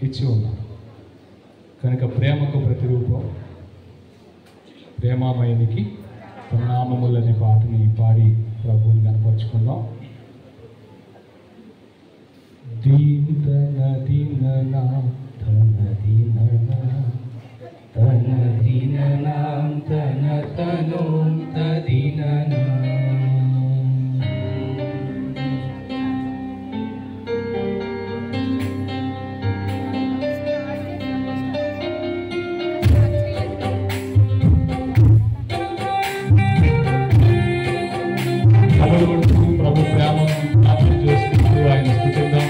ఇచ్చి ఉన్నారు. కనుక ప్రేమకు ప్రతిరూపం ప్రేమామయునికి నామములనే పాటని పాడి ప్రభువుని కనపరుచుకుందాం. దీన దీననా తన దీననా తన దీననాం తన తనోం తదీననా ప్రభు ప్రేమను జ్ఞాపకం చేసుకుంటూ ఆయన స్తుతిద్దాం.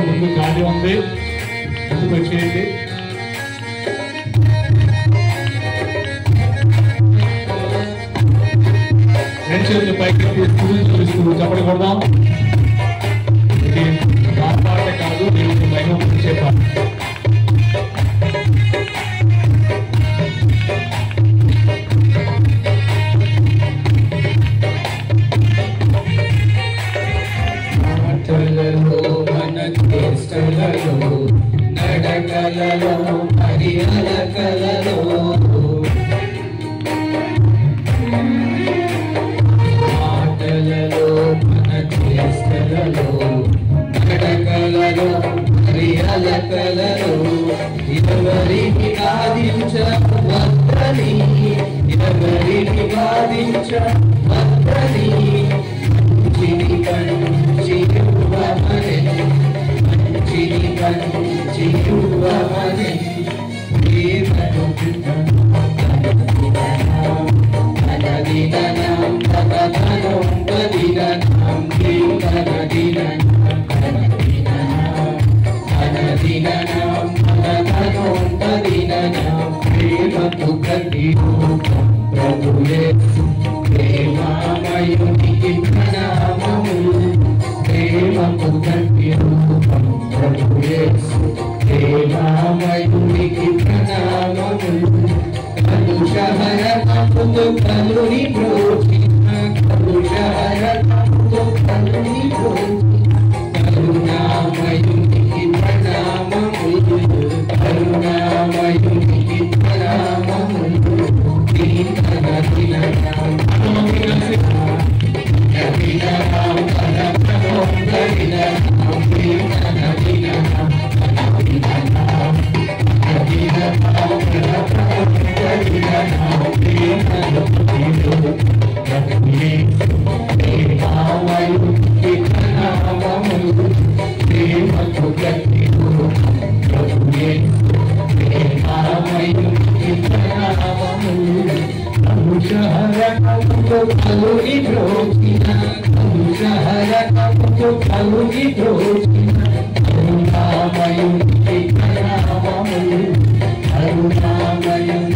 ముందు ఖాళీ ఉంది, ముందుకు వచ్చేయండి. రెండు చేతులు పైకి చూపిస్తూ చెప్పడం కొడదాం. ఇది పాట కాదు, దేవుడికి మహిమ ఇచ్చే పాట. నడకలలో పరిహలకలలో మాటలలో మన చేష్టలలో నడకలలో పరిహలకలలో ఎవరికి బాధించ వద్దని ఎవరికి బాధించ వద్దని చిరి కంచి ప్రభు యేసు ప్రేమ కలుని బ్రోచిన కలుషారకముతో కలుని బ్రోచిన కరుణామయునికి ప్రణామములు కరుణామయునికి ప్రణామములు దీనన దినరాం దినరాం కనకరం దినరాం దీనన దినరాం దినరాం Arunamayam